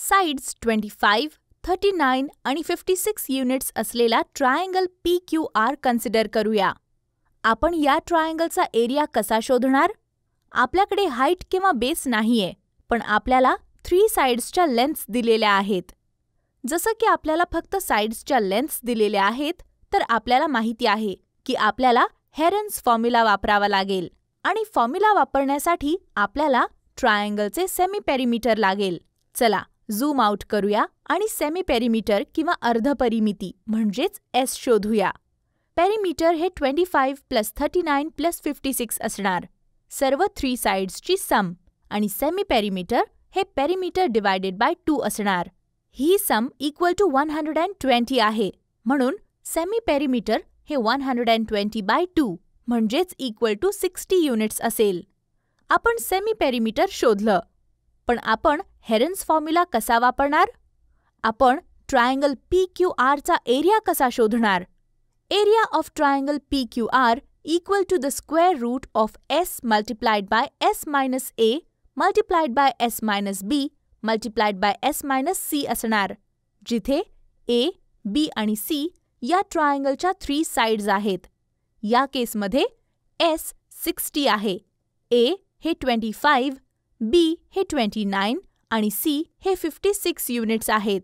Sides 25, 39 आणि 56 units असलेला triangle PQR consider करूया. आपण या ट्रायंगलचा एरिया कसा शोधणार? आपल्याकडे हाईट किंवा बेस नाहीये, पण आपल्याला 3 साइड्सच्या लेंथ्स दिलेल्या आहेत. जसं की आपल्याला फक्त साइड्सच्या लेंथ्स दिलेल्या आहेत, तर आपल्याला माहिती आहे की आपल्याला हेरन्स फॉर्म्युला वापरावा लागेल आणि फॉर्म्युला वापरण्यासाठी आपल्याला ट्रायंगलचे सेमी पेरिमीटर लागेल. चला झूम आउट करूया आणि सेमी पेरिमीटर किंवा अर्ध परिमिती म्हणजेच S शोधूया. पेरिमीटर हे 25 + 39 + 56 असणार, सर्व 3 साइड्सची सम, आणि सेमी पेरिमीटर हे पेरिमीटर डिवायडेड बाय 2 असणार. ही सम इक्वल टू 120 आहे, म्हणून सेमी पेरिमीटर हे 120/2 म्हणजेच इक्वल टू 60 युनिट्स असेल. आपण सेमी पेरिमीटर शोधलं, पण आपण हेरन्स फॉर्म्युला कसा वापरणार? आपण ट्रायंगल PQRचा एरिया कसा शोधणार? Area of triangle PQR equal to the square root of S multiplied by S minus A multiplied by S minus B multiplied by S minus C असणार, जिथे A, B आणि C या ट्रायंगलच्या 3 sides आहेत. या केसमध्ये S 60 आहे, A हे 25, B हे 29 आणि C हे 56 युनिट्स आहेत.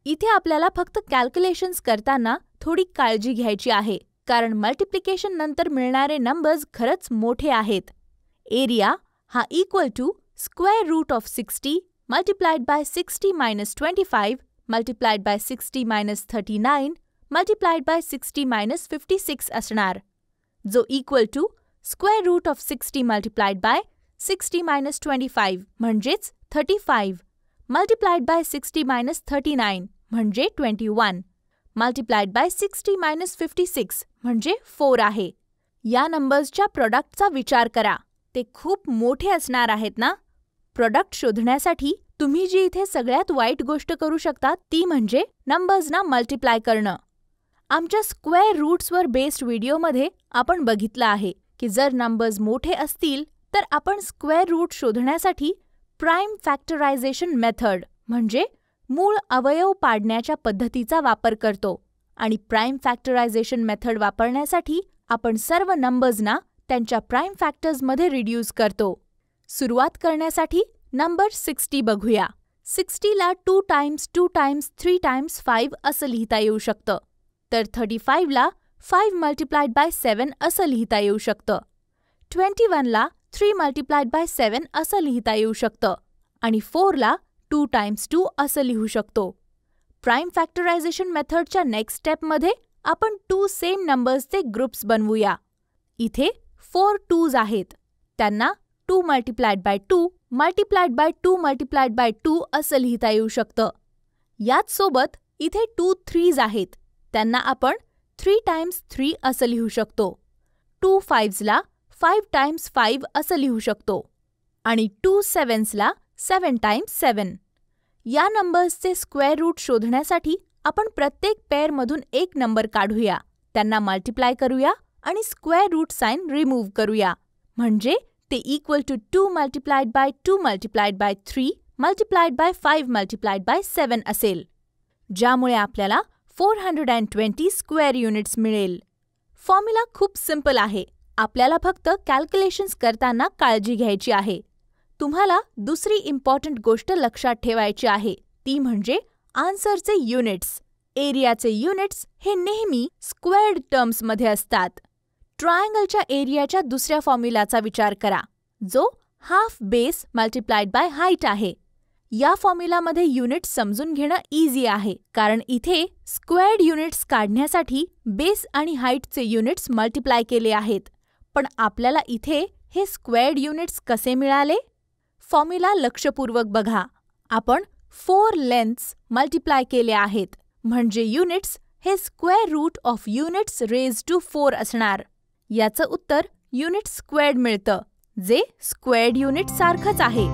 इथे आपल्याला फक्त कॅल्क्युलेशन्स करताना थोडी काळजी घ्यायची आहे, कारण मल्टिप्लिकेशन नंतर मिळणारे नंबर्स खरंच मोठे आहेत. एरिया हा equal to square root of 60 multiplied by 60 minus 25 multiplied by 60 minus 39 multiplied by 60 minus 56 असणार, जो equal to square root of 60 multiplied by 60 minus 25 म्हणजेच 35 मल्टिप्लाइड बाय 60 मायनस 39 म्हणजे 21 मल्टिप्लाइड बाय 60 मायनस 56 म्हणजे 4 आहे. या नंबर्सच्या प्रोडक्टचा विचार करा, ते खूप मोठे असणार आहेत ना? प्रोडक्ट शोधण्यासाठी तुम्ही जी इथे सगळ्यात वाईट गोष्ट करू शकता ती म्हणजे नंबर्सना मल्टिप्लाय करणं. आमच्या स्क्वेअर रूट्सवर बेस्ड व्हिडिओमध्ये आपण बघितलं आहे की जर नंबर्स मोठे असतील तर आपण स्क्वेअर रूट शोधण्यासाठी प्राइम फॅक्टरायझेशन मेथड म्हणजे मूळ अवयव पाडण्याच्या पद्धतीचा वापर करतो, आणि प्राइम फॅक्टरायझेशन मेथड वापरण्यासाठी आपण सर्व नंबर्सना त्यांच्या प्राइम फॅक्टर्समध्ये रिड्यूस करतो. सुरुवात करण्यासाठी नंबर 60 बघूया. 60 ला 2 टाइम्स 2 टाइम्स 3 टाइम्स 5 असं लिहिता येऊ शकतं, तर 35 ला 5 मल्टिप्लाइड बाय 7 असं लिहिता येऊ शकतं. 21 ला 3 मल्टिप्लाइड बाय 7 असं लिहिता येऊ शकतं, आणि 4 ला 2 टाइम्स 2 असं लिहू शकतो. प्राइम फॅक्टरायझेशन मेथडच्या नेक्स्ट स्टेपमध्ये आपण 2 सेम नंबर्सचे ग्रुप्स बनवूया. इथे 4 2s आहेत, त्यांना 2 multiplied by 2 multiplied by 2 multiplied by 2 असं लिहिता येऊ शकतं. याच सोबत इथे 2 3s आहेत, त्यांना आपण 3 टाइम्स 3 असं लिहू शकतो. 2 5sला 5 टाइम्स 5 असं लिहू शकतो, आणि 2 7sला 7 टाइम्स 7. या नंबर्सचे स्क्वेअर रूट शोधण्यासाठी आपण प्रत्येक पेअरमधून एक नंबर काढूया, त्यांना मल्टिप्लाय करूया आणि स्क्वेअर रूट साइन रिमूव्ह करूया, म्हणजे ते equal to 2 multiplied by 2 multiplied by 3 multiplied by 5 multiplied by 7 असेल, ज्यामुळे आपल्याला 420 स्क्वेअर युनिट्स मिळेल. फॉर्म्युला खूप सिंपल आहे, आपल्याला फक्त कॅल्क्युलेशन्स करताना काळजी घ्यायची आहे. तुम्हाला दुसरी इम्पॉर्टंट गोष्ट लक्षात ठेवायची आहे, ती म्हणजे आन्सरचे युनिट्स. एरियाचे युनिट्स हे नेहमी स्क्वेअर्ड टर्म्समध्ये असतात. ट्रायंगलच्या एरियाच्या दुसऱ्या फॉर्म्युलाचा विचार करा, जो half base multiplied by height आहे. या फॉर्म्युलामध्ये युनिट्स समजून घेणं इझी आहे, कारण इथे स्क्वेअर्ड युनिट्स काढण्यासाठी बेस आणि हाईटचे युनिट्स मल्टिप्लाय केले आहेत. पण आपल्याला इथे हे स्क्वेअर्ड युनिट्स कसे मिळाले? फॉर्म्युला लक्षपूर्वक बघा. आपण 4 लेंथ्स मल्टिप्लाय केले आहेत, म्हणजे युनिट्स हे square root of units raise to 4 असणार. याचं उत्तर युनिट स्क्वेअर्ड मिळतं, जे स्क्वेअर्ड युनिट सारखंच आहे.